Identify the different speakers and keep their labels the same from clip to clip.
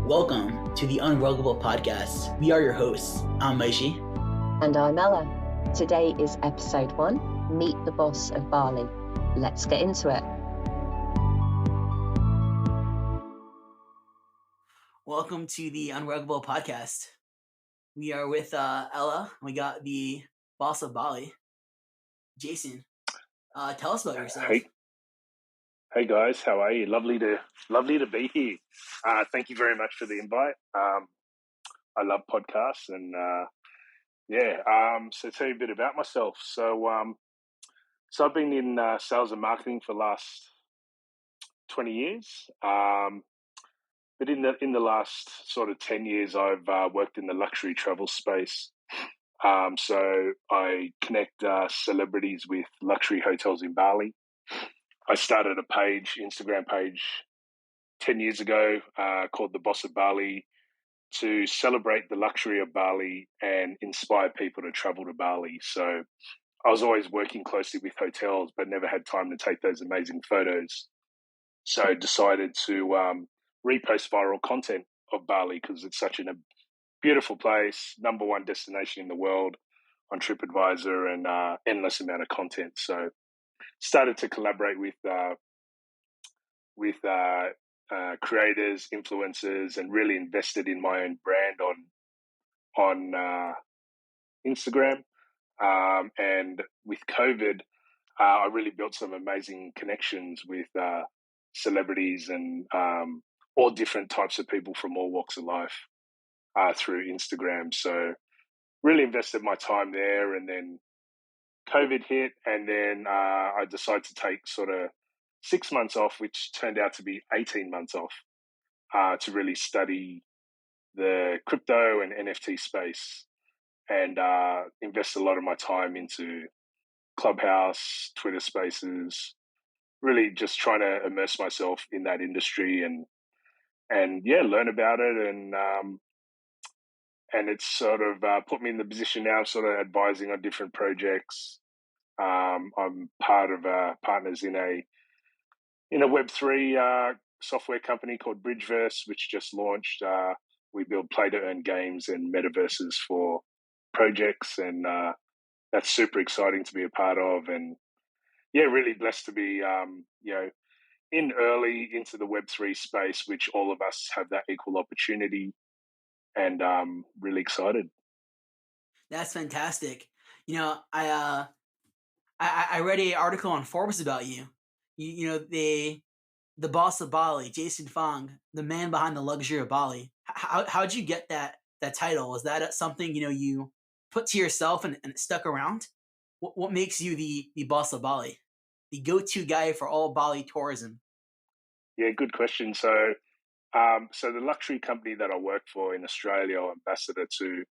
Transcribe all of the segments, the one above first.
Speaker 1: Welcome to the UNRUGGABLE podcast. We are your hosts. I'm Moishi.
Speaker 2: And I'm Ella. Today is episode 1, Meet the Boss of Bali. Let's get into it.
Speaker 1: Welcome to the UNRUGGABLE podcast. We are with Ella. We got the Boss of Bali, Jason. Tell us about yourself.
Speaker 3: Hey guys, how are you? Lovely to be here. Thank you very much for the invite. I love podcasts, and so tell you a bit about myself. So I've been in sales and marketing for the last 20 years. But in the last sort of 10 years, I've worked in the luxury travel space. So I connect celebrities with luxury hotels in Bali. I started a Instagram page 10 years ago called the Boss of Bali to celebrate the luxury of Bali and inspire people to travel to Bali. So I was always working closely with hotels, but never had time to take those amazing photos. So I decided to repost viral content of Bali because it's such a beautiful place, #1 destination in the world on TripAdvisor, and endless amount of content. So started to collaborate with creators, influencers, and really invested in my own brand on Instagram. And with COVID, I really built some amazing connections with celebrities and all different types of people from all walks of life through Instagram. So really invested my time there, and then COVID hit, and then I decided to take sort of 6 months off, which turned out to be 18 months off, to really study the crypto and NFT space, and invest a lot of my time into Clubhouse, Twitter Spaces, really just trying to immerse myself in that industry and learn about it, and it's sort of put me in the position now, sort of advising on different projects. I'm part of partners in a Web3 software company called Bridgeverse, which just launched. We build play-to-earn games and metaverses for projects, and that's super exciting to be a part of. And really blessed to be in early into the Web3 space, which all of us have that equal opportunity, and really excited.
Speaker 1: That's fantastic. I read an article on Forbes about you. The Boss of Bali, Jason Fong, the man behind the luxury of Bali. How'd you get that title? Was that something you put to yourself and it stuck around? What makes you the Boss of Bali, the go-to guy for all Bali tourism?
Speaker 3: Yeah, good question. So the luxury company that I work for in Australia, or ambassador to,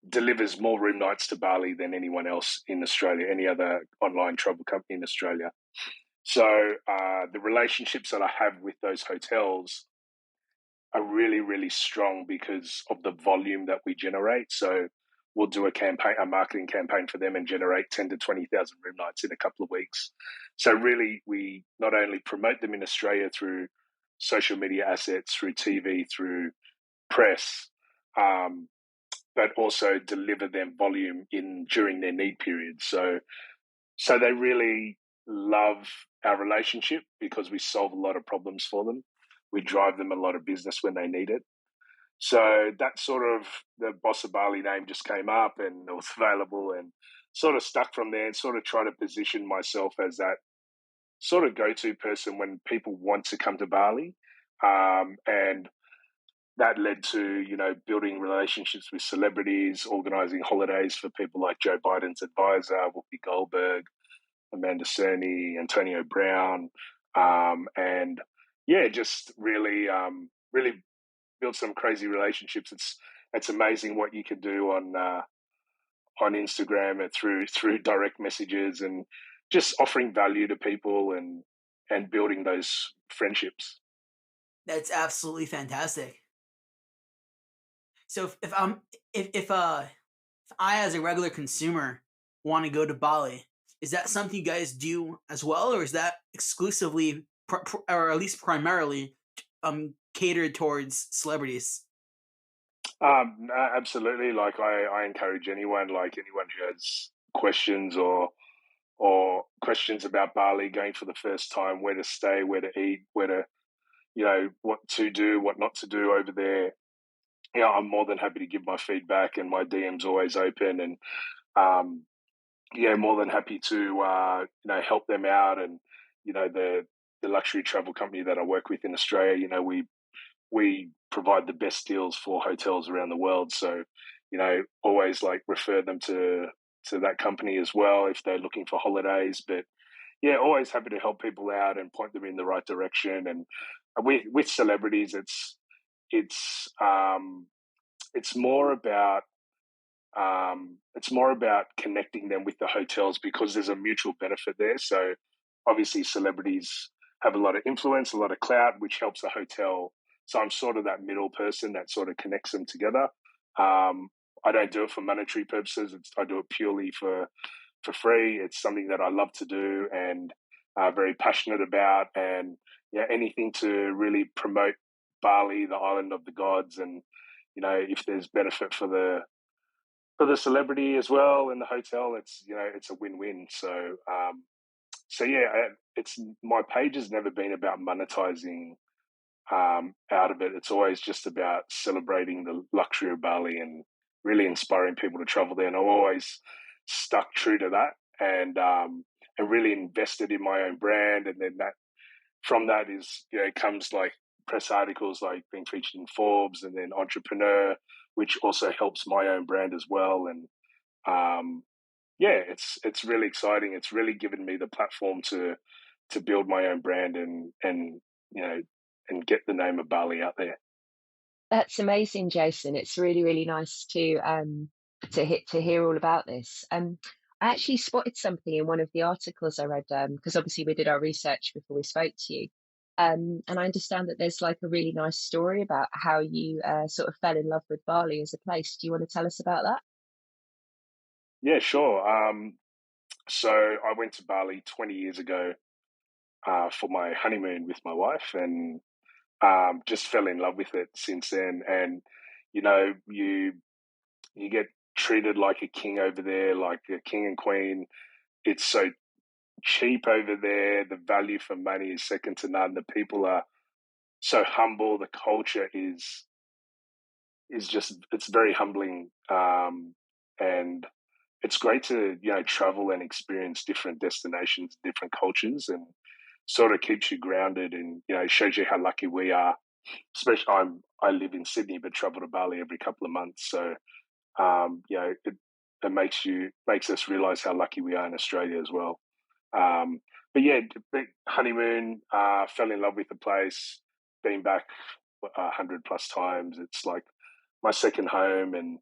Speaker 3: delivers more room nights to Bali than anyone else in Australia, any other online travel company in Australia. So the relationships that I have with those hotels are really, really strong because of the volume that we generate. So we'll do a marketing campaign for them and generate 10 to 20,000 room nights in a couple of weeks. So really, we not only promote them in Australia through social media assets, through TV, through press, but also deliver them volume during their need period. So they really love our relationship because we solve a lot of problems for them. We drive them a lot of business when they need it. So that sort of, the Boss of Bali name just came up and it was available, and sort of stuck from there, and sort of try to position myself as that sort of go-to person when people want to come to Bali. And that led to, building relationships with celebrities, organizing holidays for people like Joe Biden's advisor, Whoopi Goldberg, Amanda Cerny, Antonio Brown, and just really built some crazy relationships. It's amazing what you can do on Instagram and through direct messages, and just offering value to people and building those friendships.
Speaker 1: That's absolutely fantastic. So if I as a regular consumer want to go to Bali, is that something you guys do as well, or is that exclusively or at least primarily catered towards celebrities?
Speaker 3: Absolutely. Like I encourage anyone, who has questions or questions about Bali, going for the first time, where to stay, where to eat, where to, what to do, what not to do over there. I'm more than happy to give my feedback, and my DM's always open, and um, more than happy to help them out. And the luxury travel company that I work with in Australia, we provide the best deals for hotels around the world. So, always like refer them to that company as well if they're looking for holidays. But yeah, always happy to help people out and point them in the right direction. And with celebrities, it's it's more about connecting them with the hotels, because there's a mutual benefit there. So obviously celebrities have a lot of influence, a lot of clout, which helps the hotel. So I'm sort of that middle person that sort of connects them together. I don't do it for monetary purposes. I do it purely for free. It's something that I love to do and very passionate about. And yeah, anything to really promote Bali, the island of the gods, and if there's benefit for the celebrity as well in the hotel, it's a win-win. So yeah, it's my page has never been about monetizing out of it. It's always just about celebrating the luxury of Bali and really inspiring people to travel there. And I've always stuck true to that, and really invested in my own brand. And then from that is comes like press articles, like being featured in Forbes, and then Entrepreneur, which also helps my own brand as well. And um, yeah, it's really exciting. It's really given me the platform to build my own brand and you know and get the name of Bali out there.
Speaker 2: That's amazing, Jason. It's really, really nice to hear all about this. I actually spotted something in one of the articles I read, because obviously we did our research before we spoke to you. And I understand that there's like a really nice story about how you sort of fell in love with Bali as a place. Do you want to tell us about that?
Speaker 3: Yeah, sure. So I went to Bali 20 years ago for my honeymoon with my wife, and just fell in love with it since then. And you get treated like a king over there, like a king and queen. It's so cheap over there. The value for money is second to none. The people are so humble. The culture is just it's very humbling, and it's great to travel and experience different destinations, different cultures, and sort of keeps you grounded, and shows you how lucky we are. Especially I live in Sydney, but travel to Bali every couple of months. So it makes us realize how lucky we are in Australia as well. Um, but yeah, big honeymoon, fell in love with the place, been back 100 plus times. It's like my second home, and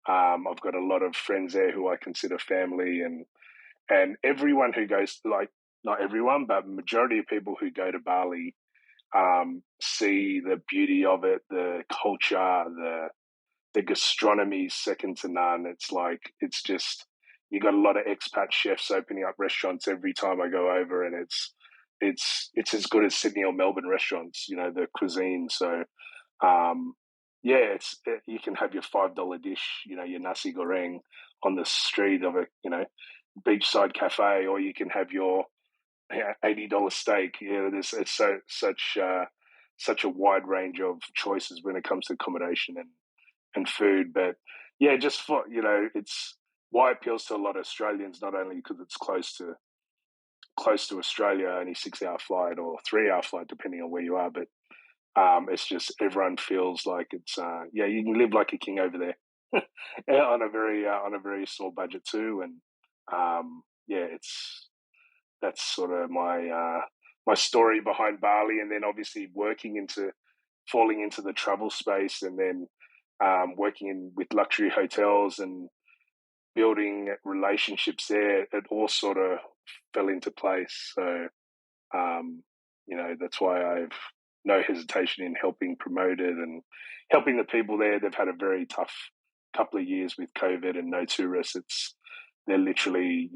Speaker 3: I've got a lot of friends there who I consider family, and everyone who goes, like, not everyone, but majority of people who go to Bali see the beauty of it, the culture, the gastronomy is second to none. It's like you got a lot of expat chefs opening up restaurants every time I go over, and it's as good as Sydney or Melbourne restaurants. The cuisine. So yeah, you can have your $5 dish, your nasi goreng on the street of a beachside cafe, or you can have your $80 steak. It's such a wide range of choices when it comes to accommodation and food. But yeah, just for it's why it appeals to a lot of Australians, not only because it's close to Australia, only 6 hour flight or 3 hour flight, depending on where you are, but it's just everyone feels like it's you can live like a king over there on a very small budget too. And it's that's sort of my story behind Bali, and then obviously falling into the travel space, and then working with luxury hotels and building relationships there. It all sort of fell into place. So that's why I've no hesitation in helping promote it and helping the people there. They've had a very tough couple of years with COVID and no tourists. They're literally,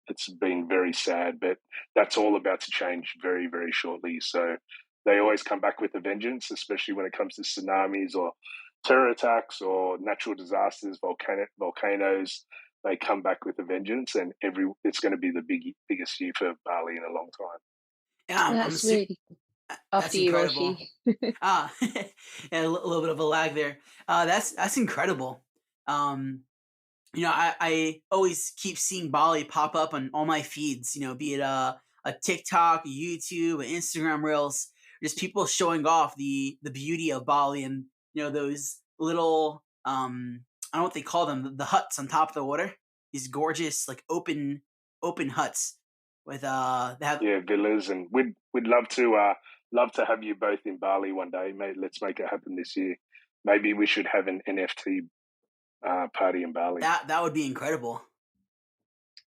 Speaker 3: it's been very sad, but that's all about to change very, very shortly. So they always come back with a vengeance, especially when it comes to tsunamis or terror attacks or natural disasters, volcanoes. They come back with a vengeance, and it's going to be the biggest year for Bali in a long time.
Speaker 1: Yeah,
Speaker 2: That's really
Speaker 1: that's
Speaker 2: after you,
Speaker 1: incredible.
Speaker 2: Moishi.
Speaker 1: Ah, yeah, a little bit of a lag there. That's incredible. I always keep seeing Bali pop up on all my feeds. Be it a TikTok, a YouTube, an Instagram Reels, just people showing off the beauty of Bali and those little I don't know what they call them, the huts on top of the water. These gorgeous like open huts with they have.
Speaker 3: Yeah, villas, and we'd love to have you both in Bali one day, mate. Let's make it happen this year. Maybe we should have an NFT party in Bali.
Speaker 1: That would be incredible.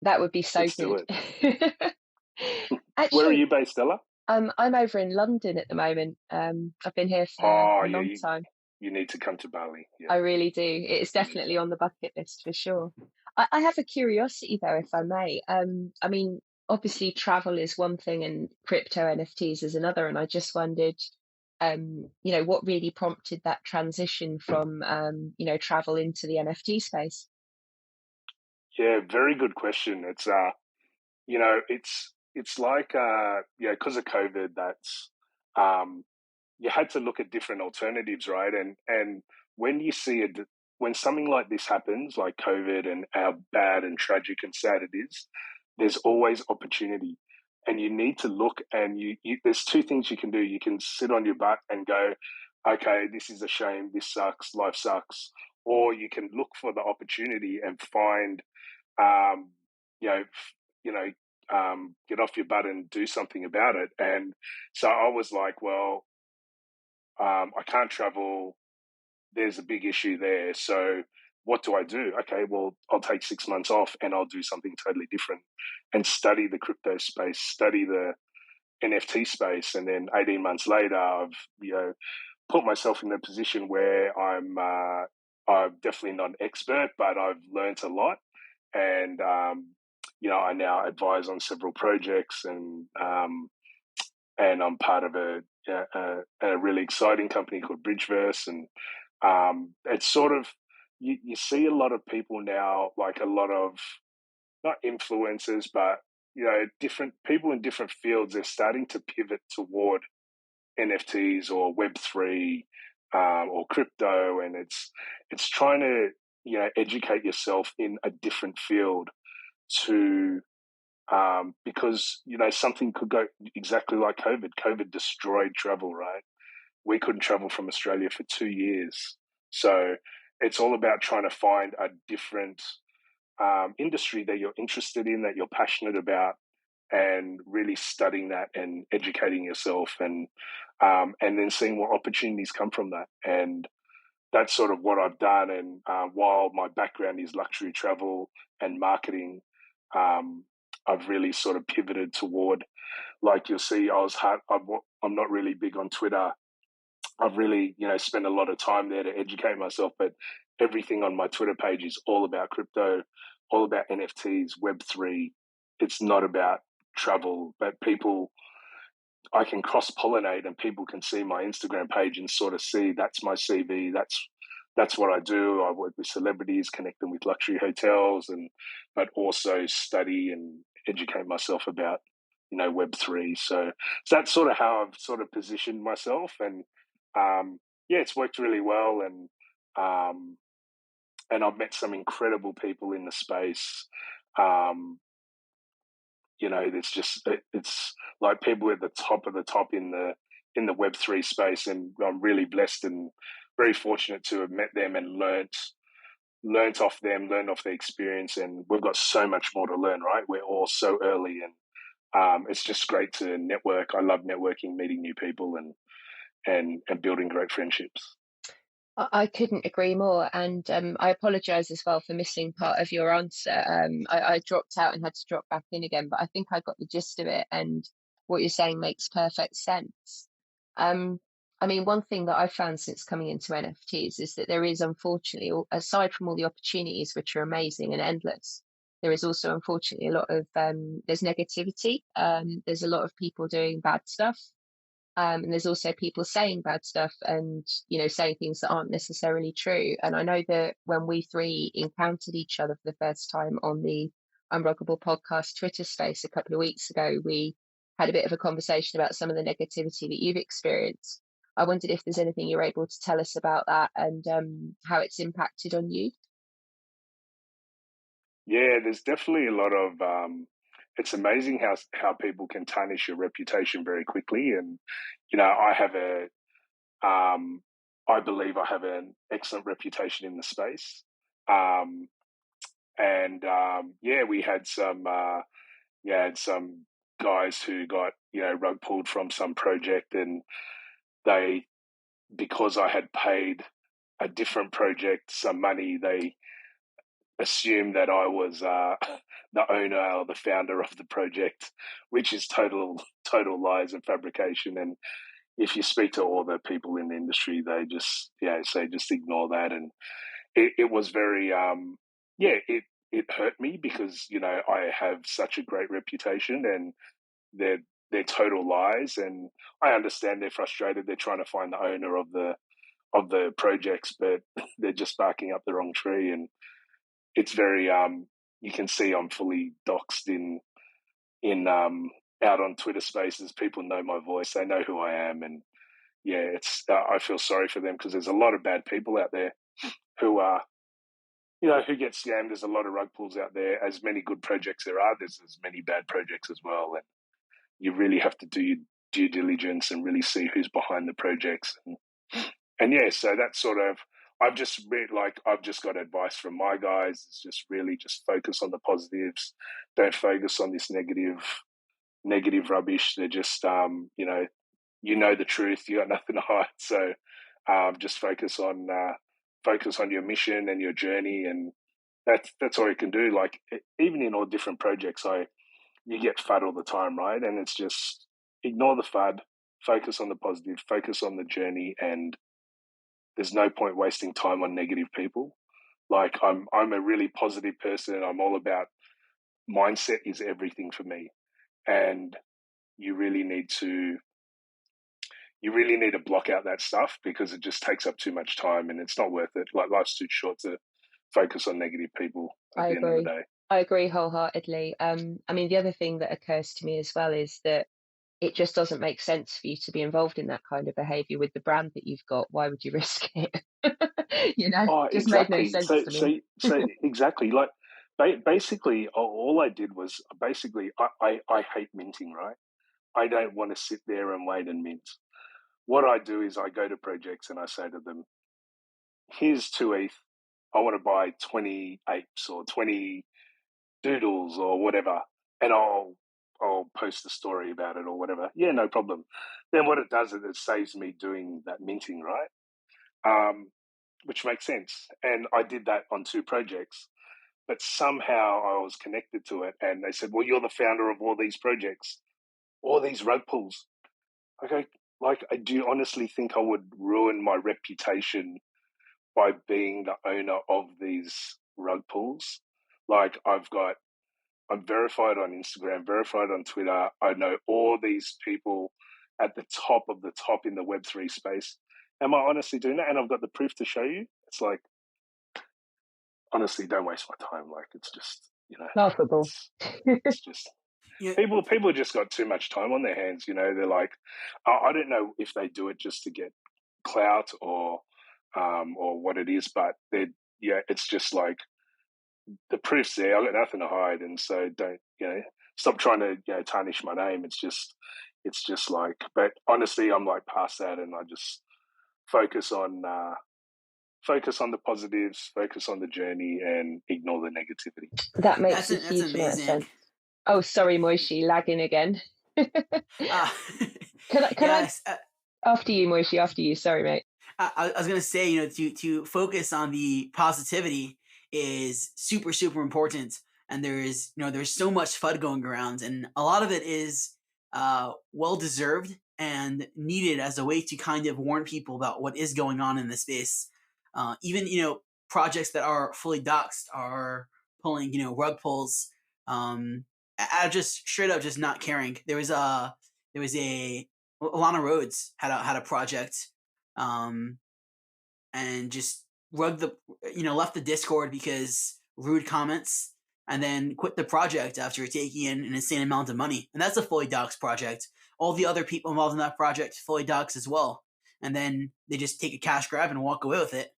Speaker 2: That would be so
Speaker 3: Let's do
Speaker 2: good.
Speaker 3: it. Where are
Speaker 2: Actually,
Speaker 3: you based, Ella?
Speaker 2: I'm over in London at the moment. I've been here for
Speaker 3: Oh,
Speaker 2: a
Speaker 3: yeah,
Speaker 2: long time.
Speaker 3: you need to come to Bali. Yeah.
Speaker 2: I really do. It's definitely on the bucket list for sure. I have a curiosity though, if I may. I mean, obviously travel is one thing and crypto NFTs is another, and I just wondered, what really prompted that transition from, travel into the NFT space?
Speaker 3: Yeah, very good question. It's it's like because of COVID, that's um, you had to look at different alternatives, right? And when you see when something like this happens, like COVID, and how bad and tragic and sad it is, there's always opportunity, and you need to look. And there's two things you can do. You can sit on your butt and go, okay, this is a shame, this sucks, life sucks, or you can look for the opportunity and find um, you know, get off your butt and do something about it. And so I was like, well, I can't travel. There's a big issue there. So what do I do? Okay, well, I'll take 6 months off and I'll do something totally different and study the crypto space, study the NFT space. And then 18 months later, I've, put myself in a position where I'm definitely not an expert, but I've learned a lot. And, I now advise on several projects, and I'm part of a really exciting company called Bridgeverse. And it's sort of, you see a lot of people now, like a lot of, not influencers, but, different people in different fields, they're starting to pivot toward NFTs or Web3 or crypto. And it's trying to, educate yourself in a different field to because something could go exactly like COVID. COVID destroyed travel, right? We couldn't travel from Australia for 2 years, so it's all about trying to find a different industry that you're interested in, that you're passionate about, and really studying that and educating yourself, and then seeing what opportunities come from that. And that's sort of what I've done. And while my background is luxury travel and marketing, I've really sort of pivoted toward, like you'll see, I'm not really big on Twitter. I've really, spent a lot of time there to educate myself, but everything on my Twitter page is all about crypto, all about NFTs, Web3. It's not about travel, but I can cross pollinate, and people can see my Instagram page and sort of see that's my CV. That's what I do. I work with celebrities, connect them with luxury hotels, but also study and educate myself about Web3. So that's sort of how I've sort of positioned myself, and it's worked really well. And I've met some incredible people in the space. It's like people at the top of the top in the Web3 space, and I'm really blessed and very fortunate to have met them and learnt off them, learned off their experience. And we've got so much more to learn, right? We're all so early, and it's just great to network. I love networking, meeting new people, and building great friendships.
Speaker 2: I couldn't agree more, and I apologise as well for missing part of your answer. I dropped out and had to drop back in again, but I think I got the gist of it, and what you're saying makes perfect sense. Um, I mean, one thing that I've found since coming into NFTs is that there is, unfortunately, aside from all the opportunities, which are amazing and endless, there is also, unfortunately, a lot of there's negativity. There's a lot of people doing bad stuff. And there's also people saying bad stuff and, saying things that aren't necessarily true. And I know that when we three encountered each other for the first time on the Unruggable podcast Twitter space a couple of weeks ago, we had a bit of a conversation about some of the negativity that you've experienced. I wondered if there's anything you're able to tell us about that and how it's impacted on you.
Speaker 3: Yeah, there's definitely a lot of. It's amazing how people can tarnish your reputation very quickly, and I have I believe I have an excellent reputation in the space, and yeah, we had some guys who got rug pulled from some project, and they, because I had paid a different project some money, they assumed that I was the owner or the founder of the project, which is total lies and fabrication. And if you speak to all the people in the industry, they just say just ignore that. And it was very it hurt me because I have such a great reputation, and they're total lies. And I understand they're frustrated. They're trying to find the owner of the projects, but they're just barking up the wrong tree. And it's very you can see I'm fully doxed in out on Twitter Spaces. People know my voice. They know who I am. And yeah, it's I feel sorry for them because there's a lot of bad people out there who are who get scammed. There's a lot of rug pulls out there. As many good projects there are, there's as many bad projects as well. And you really have to do your due diligence and really see who's behind the projects. And yeah, so that's sort of, I've just got advice from my guys. It's just really just focus on the positives. Don't focus on this negative rubbish. They're just, the truth. You got nothing to hide. So just focus on your mission and your journey, and that's all you can do. Like even in all different projects, you get FUD all the time, right? And it's just ignore the FUD, focus on the positive, focus on the journey, and there's no point wasting time on negative people. Like I'm a really positive person. I'm all about mindset is everything for me, and you really need to block out that stuff because it just takes up too much time and it's not worth it. Like life's too short to focus on negative people at the end of the day.
Speaker 2: I agree wholeheartedly. I mean, the other thing that occurs to me as well is that it just doesn't make sense for you to be involved in that kind of behavior with the brand that you've got. Why would you risk it? Just
Speaker 3: exactly.
Speaker 2: made no sense to me.
Speaker 3: So exactly. Like basically, all I did was I hate minting, right? I don't want to sit there and wait and mint. What I do is I go to projects and I say to them, here's 2 ETH. I want to buy 20 apes or 20 doodles or whatever, and I'll post a story about it or whatever. Yeah, no problem. Then what it does is it saves me doing that minting, right? Which makes sense. And I did that on 2 projects, but somehow I was connected to it, and they said, well, you're the founder of all these projects, all these rug pulls. Okay, like, do you honestly think I would ruin my reputation by being the owner of these rug pulls? Like, I'm verified on Instagram, verified on Twitter. I know all these people at the top of the top in the Web3 space. Am I honestly doing that? And I've got the proof to show you. It's like, honestly, don't waste my time. Like, it's just,
Speaker 2: Laughable.
Speaker 3: it's just, yeah. People just got too much time on their hands. They're like, I don't know if they do it just to get clout or what it is, but it's just like the proof's there. I've got nothing to hide, and so don't stop trying to tarnish my name. It's just like, but honestly, I'm like past that, and I just focus on the positives, focus on the journey, and ignore the negativity.
Speaker 2: That makes a huge amount of sense. Oh, sorry, Moishi, lagging again. Can I? After you, Moishi. After you. Sorry, mate.
Speaker 1: I was gonna say, to focus on the positivity is super, super important. And there's so much FUD going around, and a lot of it is well deserved and needed as a way to kind of warn people about what is going on in the space. Even projects that are fully doxed are pulling rug pulls out of just straight up just not caring. There was a Alana Rhodes had a project, and just left the Discord because rude comments, and then quit the project after taking in an insane amount of money. And that's a fully doxed project. All the other people involved in that project fully doxed as well. And then they just take a cash grab and walk away with it.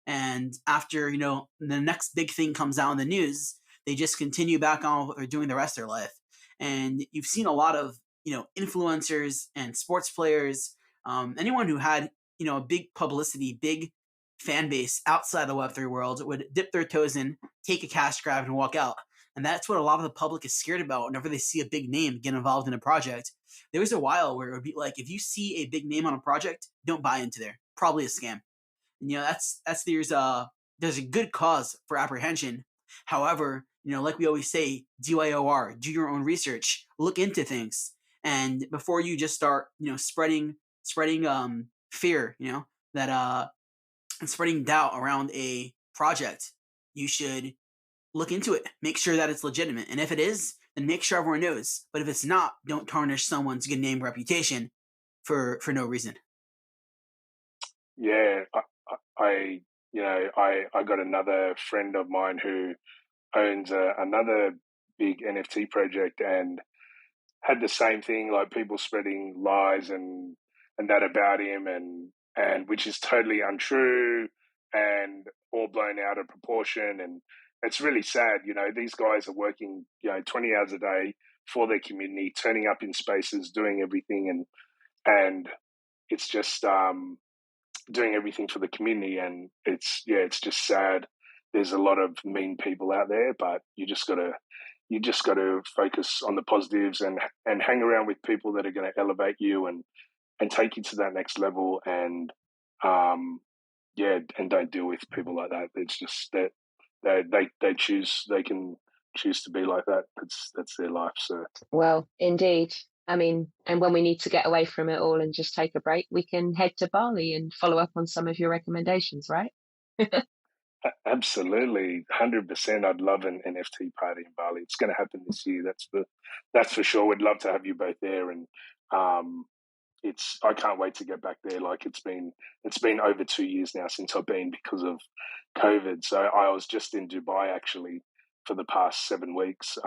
Speaker 1: And after, the next big thing comes out in the news, they just continue back on what they're doing the rest of their life. And you've seen a lot of, influencers and sports players, anyone who had, a big publicity, big fan base outside the Web3 world would dip their toes in, take a cash grab, and walk out. And that's what a lot of the public is scared about whenever they see a big name get involved in a project. There was a while where it would be like, if you see a big name on a project, don't buy into there. Probably a scam. And, there's a good cause for apprehension. However, like we always say, DYOR, do your own research, look into things. And before you just start, spreading fear, that and spreading doubt around a project, you should look into it. Make sure that it's legitimate. And if it is, then make sure everyone knows. But if it's not, don't tarnish someone's good name, reputation for no reason.
Speaker 3: Yeah, I got another friend of mine who owns another big NFT project, and had the same thing, like people spreading lies and that about him, and which is totally untrue and all blown out of proportion. And it's really sad. These guys are working 20 hours a day for their community, turning up in spaces, doing everything, and it's just doing everything for the community. And it's just sad. There's a lot of mean people out there, but you just got to focus on the positives and hang around with people that are going to elevate you and take you to that next level. And and don't deal with people like that. It's just that they can choose to be like that. That's their life. So,
Speaker 2: well, indeed. I mean, and when we need to get away from it all and just take a break, we can head to Bali and follow up on some of your recommendations, right?
Speaker 3: absolutely, 100%. I'd love an NFT party in Bali. It's going to happen this year. That's for sure. We'd love to have you both there, and I can't wait to get back there. Like it's been over 2 years now since I've been because of COVID. So I was just in Dubai actually for the past 7 weeks,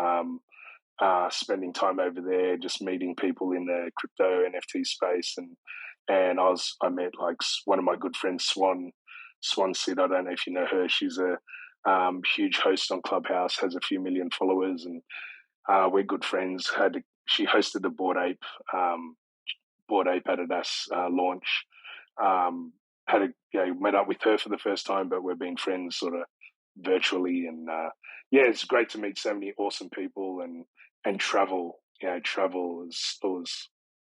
Speaker 3: spending time over there, just meeting people in the crypto NFT space, and I met like one of my good friends, Swan Sid. I don't know if you know her. She's a huge host on Clubhouse, has a few million followers, and we're good friends. She hosted the Board Ape Adidas launch. Met up with her for the first time, but we've been friends sort of virtually. And it's great to meet so many awesome people and travel. Travel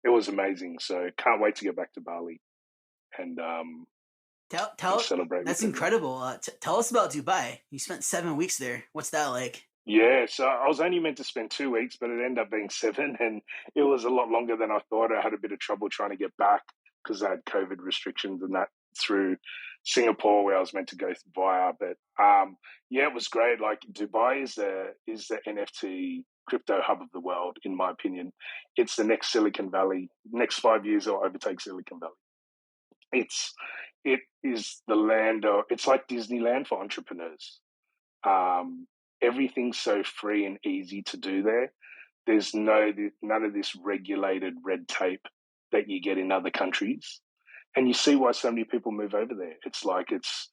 Speaker 3: was amazing. So can't wait to get back to Bali and celebrate.
Speaker 1: That's incredible. Tell us about Dubai. You spent 7 weeks there. What's that like?
Speaker 3: Yeah, so I was only meant to spend 2 weeks, but it ended up being 7, and it was a lot longer than I thought. I had a bit of trouble trying to get back because I had COVID restrictions and that through Singapore, where I was meant to go via. But it was great. Like Dubai is the NFT crypto hub of the world, in my opinion. It's the next Silicon Valley. Next 5 years, it'll overtake Silicon Valley. It is the land of. It's like Disneyland for entrepreneurs. Everything's so free and easy to do there. There's none of this regulated red tape that you get in other countries, and you see why so many people move over there. It's like it's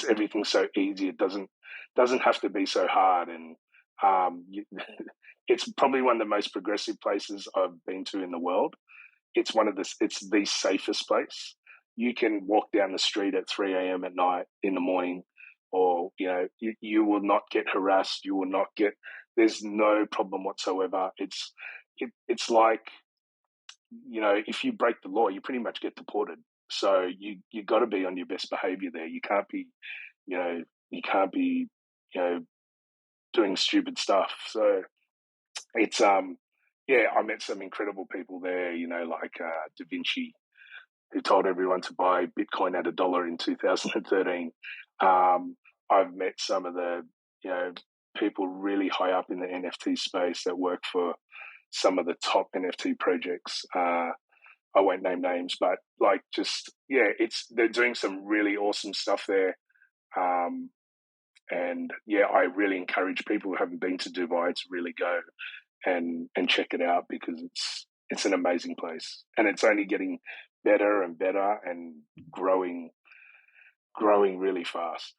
Speaker 3: everything so easy. It doesn't have to be so hard, and it's probably one of the most progressive places I've been to in the world. It's the safest place. You can walk down the street at 3 a.m. at night, in the morning, or you will not get harassed. You will not get. There's no problem whatsoever. It's like if you break the law, you pretty much get deported. So you got to be on your best behavior there. You can't be doing stupid stuff. So it's I met some incredible people there. Like Da Vinci, who told everyone to buy Bitcoin at $1 in 2013. I've met some of the people really high up in the NFT space that work for some of the top NFT projects. I won't name names, but like just, yeah, they're doing some really awesome stuff there. And yeah, I really encourage people who haven't been to Dubai to really go and check it out, because it's an amazing place, and it's only getting better and better and growing really fast.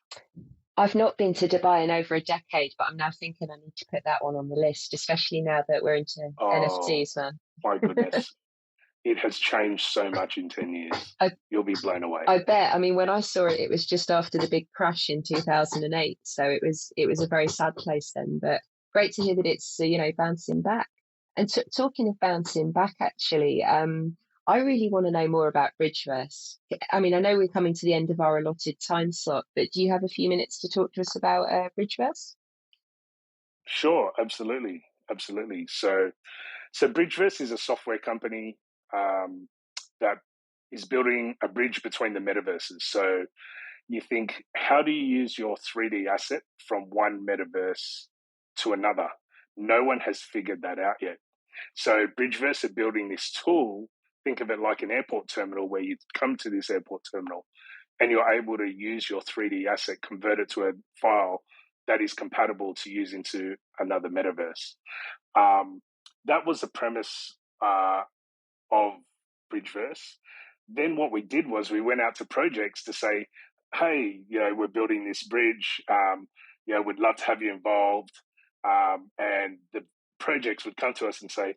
Speaker 2: I've not been to Dubai in over a decade, but I'm now thinking I need to put that one on the list, especially now that we're into NFTs, man.
Speaker 3: My goodness. It has changed so much in 10 years. You'll be blown away.
Speaker 2: I bet. I mean, when I saw it, it was just after the big crash in 2008. So it was a very sad place then, but great to hear that it's, bouncing back. And talking of bouncing back, actually, I really want to know more about Bridgeverse. I mean, I know we're coming to the end of our allotted time slot, but do you have a few minutes to talk to us about Bridgeverse?
Speaker 3: Sure, absolutely. So Bridgeverse is a software company that is building a bridge between the metaverses. So you think, how do you use your 3D asset from one metaverse to another? No one has figured that out yet. So Bridgeverse are building this tool. Think of it like an airport terminal, where you come to this airport terminal and you're able to use your 3D asset, convert it to a file that is compatible to use into another metaverse. That was the premise of Bridgeverse. Then what we did was we went out to projects to say, hey, we're building this bridge. We'd love to have you involved. And the projects would come to us and say,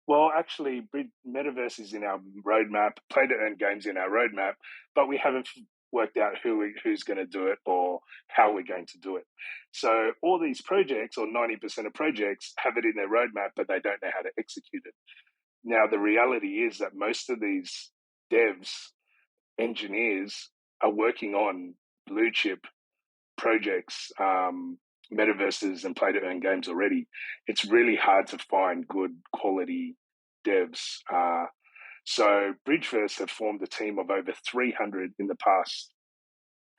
Speaker 3: well, actually, Metaverse is in our roadmap, play to earn games in our roadmap, but we haven't worked out who's going to do it or how we're going to do it. So all these projects, or 90% of projects, have it in their roadmap, but they don't know how to execute it. Now, the reality is that most of these devs, engineers, are working on blue chip projects, metaverses and play to earn games already. It's really hard to find good quality devs. So Bridgeverse have formed a team of over 300 in the past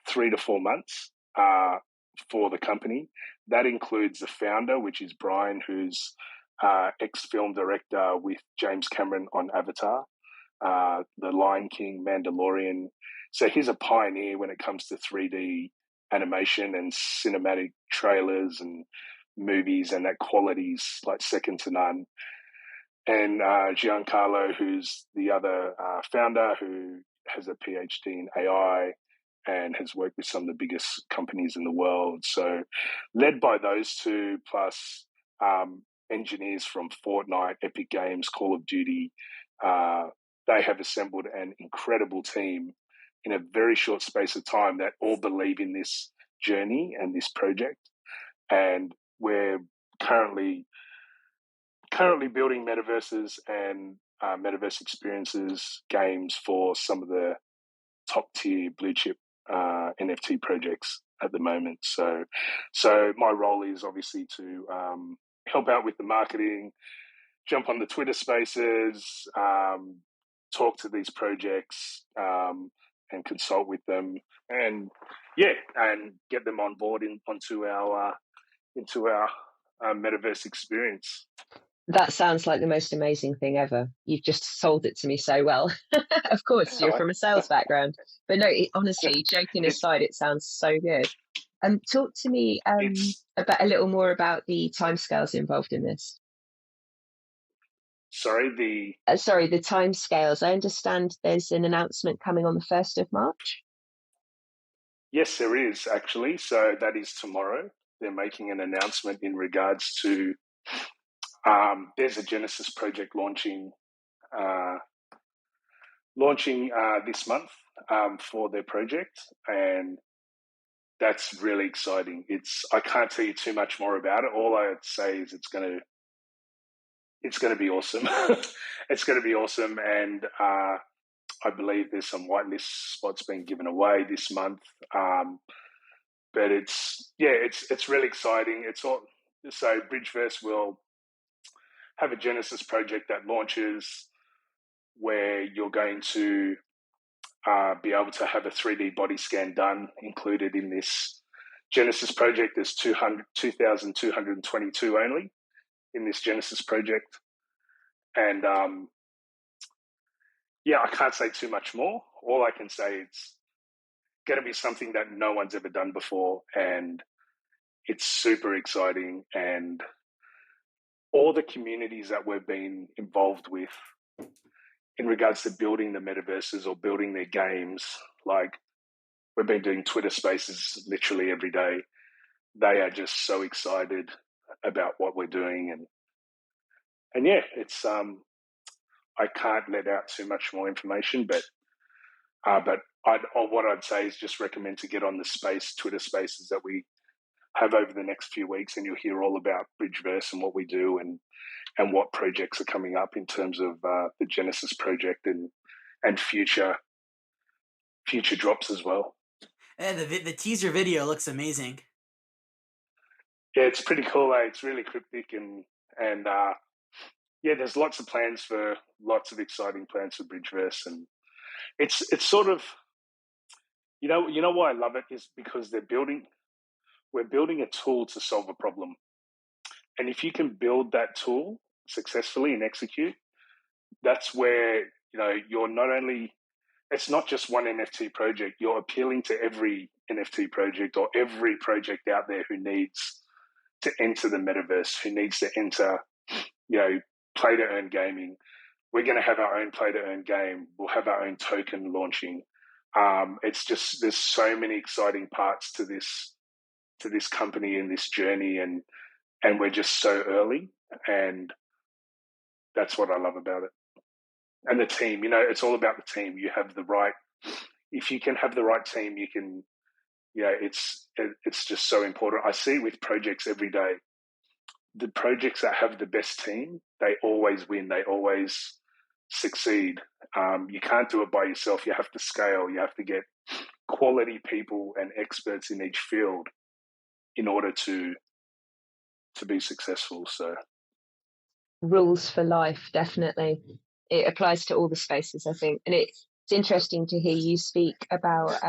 Speaker 3: 3 to 4 months for the company. That includes the founder, which is Brian, who's ex-film director with James Cameron on Avatar, The Lion King, Mandalorian. So he's a pioneer when it comes to 3D animation and cinematic trailers and movies, and that quality's like second to none. And Giancarlo, who's the other founder, who has a PhD in AI and has worked with some of the biggest companies in the world. So led by those two, plus engineers from Fortnite, Epic Games, Call of Duty, they have assembled an incredible team in a very short space of time that all believe in this journey and this project. And we're currently building metaverses and metaverse experiences, games for some of the top tier blue chip NFT projects at the moment. So my role is obviously to help out with the marketing, jump on the Twitter spaces, talk to these projects, and consult with them, and get them on board onto our metaverse experience.
Speaker 2: That sounds like the most amazing thing ever. You've just sold it to me so well. Of course, you're from a sales background. But no, honestly, joking aside, it sounds so good. Talk to me about a little more about the timescales involved in this.
Speaker 3: Sorry,
Speaker 2: the timescales. I understand there's an announcement coming on the 1st of March.
Speaker 3: Yes, there is actually. So that is tomorrow. They're making an announcement in regards to there's a Genesis project launching this month for their project, and that's really exciting. I can't tell you too much more about it. All I'd say is it's going to be awesome. It's going to be awesome, and I believe there's some whitelist spots being given away this month. But it's really exciting. So Bridgeverse will have a Genesis project that launches where you're going to be able to have a 3D body scan done, included in this Genesis project. There's 2,222 only in this Genesis project. And yeah, I can't say too much more. All I can say it's going to be something that no one's ever done before, and it's super exciting. And all the communities that we've been involved with in regards to building the metaverses or building their games, like we've been doing Twitter Spaces literally every day. They are just so excited about what we're doing, and yeah, it's I can't let out too much more information, but what I'd say is just recommend to get on the Twitter Spaces that we have over the next few weeks, and you'll hear all about Bridgeverse and what we do, and what projects are coming up in terms of the Genesis project and future drops as well.
Speaker 1: And the teaser video looks amazing.
Speaker 3: Yeah, it's pretty cool. It's really cryptic, and yeah, there's lots of exciting plans for Bridgeverse, and it's sort of, you know why I love it is because we're building a tool to solve a problem, and if you can build that tool successfully and execute, that's where you're not only, it's not just one NFT project, you're appealing to every NFT project or every project out there who needs to enter the metaverse, who needs to enter, play to earn gaming. We're going to have our own play to earn game. We'll have our own token launching. It's just, there's so many exciting parts to this company and this journey, and we're just so early, and that's what I love about it. And the team, it's all about the team. You have the right, if you can have the right team, you can, it's just so important. I see with projects every day, the projects that have the best team, they always win. They always succeed. You can't do it by yourself. You have to scale. You have to get quality people and experts in each field in order to be successful. So,
Speaker 2: rules for life, definitely. It applies to all the spaces, I think. And it's interesting to hear you speak about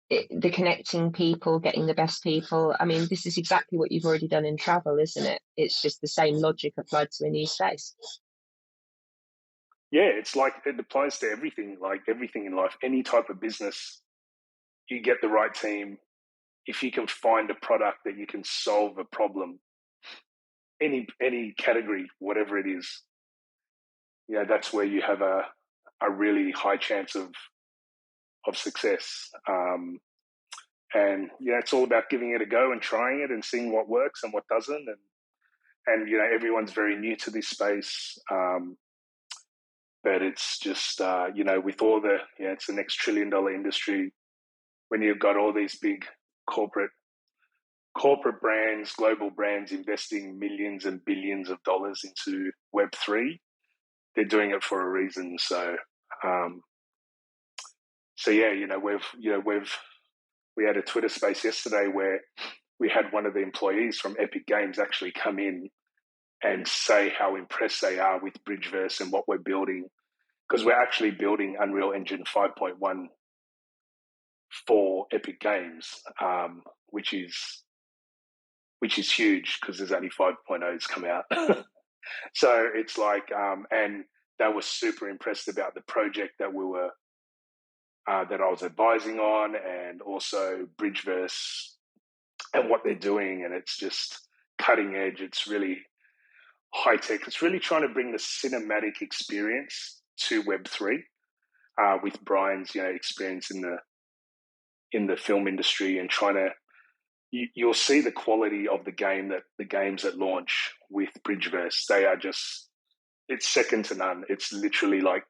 Speaker 2: the connecting people, getting the best people. I mean, this is exactly what you've already done in travel, isn't it? It's just the same logic applied to a new space.
Speaker 3: Yeah, it's like it applies to everything, like everything in life, any type of business. You get the right team. If you can find a product that you can solve a problem, any category, whatever it is, that's where you have a really high chance of success. And it's all about giving it a go and trying it and seeing what works and what doesn't. And everyone's very new to this space. But it's just, with all the, it's the next $1 trillion industry. When you've got all these big corporate brands, global brands investing millions and billions of dollars into Web3, they're doing it for a reason. So, we had a Twitter space yesterday where we had one of the employees from Epic Games actually come in and say how impressed they are with Bridgeverse and what we're building, because we're actually building Unreal Engine 5.1 for Epic Games, which is huge because there's only 5.0s come out. So it's like, and they were super impressed about the project that that I was advising on, and also Bridgeverse and what they're doing. And it's just cutting edge. It's really high tech. It's really trying to bring the cinematic experience to Web3, with Brian's experience in the film industry, and trying to, you'll see the quality of the games at launch with Bridgeverse. They are just, it's second to none. It's literally like,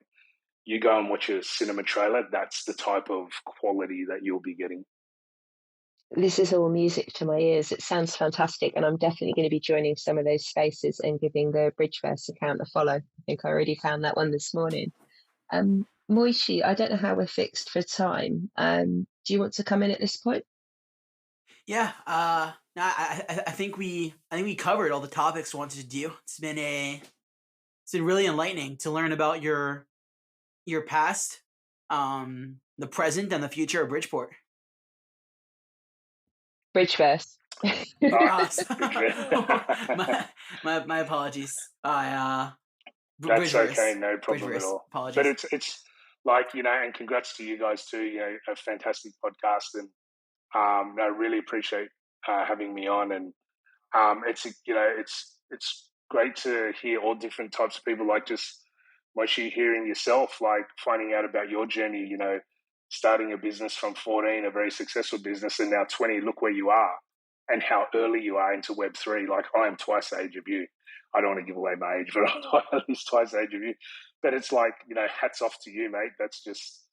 Speaker 3: you go and watch a cinema trailer, that's the type of quality that you'll be getting.
Speaker 2: This is all music to my ears. It sounds fantastic, and I'm definitely going to be joining some of those spaces and giving the Bridgeverse account a follow. I think I already found that one this morning. Moishi, I don't know how we're fixed for time. Do you want to come in at this point?
Speaker 1: Yeah, I think we covered all the topics we wanted to do. It's been really enlightening to learn about your past, the present, and the future of Bridgeport.
Speaker 2: Bridgeverse.
Speaker 1: My apologies.
Speaker 3: That's okay,
Speaker 1: Bridgeverse.
Speaker 3: no problem at
Speaker 1: Bridgeverse.
Speaker 3: all. But
Speaker 1: Apologies.
Speaker 3: it's like, and congrats to you guys too. A fantastic podcast, and I really appreciate having me on. And it's great to hear all different types of people, like just Moishi, hearing yourself, like finding out about your journey. Starting a business from 14, a very successful business, and now 20. Look where you are, and how early you are into Web3. Like, I am twice the age of you. I don't want to give away my age, but I'm at least twice the age of you. But it's like, hats off to you, mate. That's just,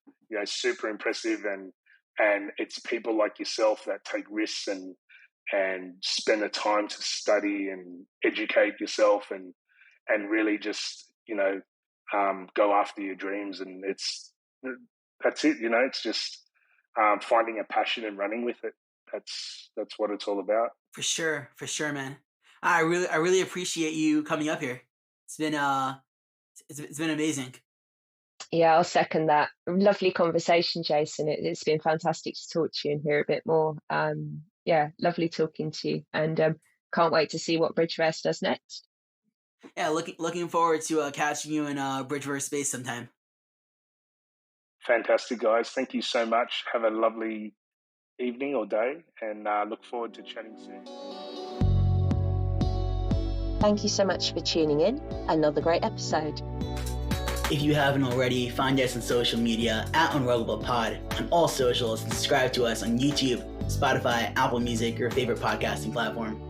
Speaker 3: super impressive. And it's people like yourself that take risks and spend the time to study and educate yourself and really just, go after your dreams. And that's it. It's just finding a passion and running with it. That's what it's all about.
Speaker 1: For sure, man. I really appreciate you coming up here. It's been it's been amazing.
Speaker 2: Yeah, I'll second that. Lovely conversation, Jason. It's been fantastic to talk to you and hear a bit more. Yeah, lovely talking to you, and can't wait to see what Bridgeverse does next.
Speaker 1: Yeah, looking forward to catching you in Bridgeverse space sometime.
Speaker 3: Fantastic, guys. Thank you so much. Have a lovely evening or day, and look forward to chatting soon.
Speaker 2: Thank you so much for tuning in. Another great episode.
Speaker 1: If you haven't already, find us on social media at UNRUGGABLE Pod on all socials, and subscribe to us on YouTube, Spotify, Apple Music, your favorite podcasting platform.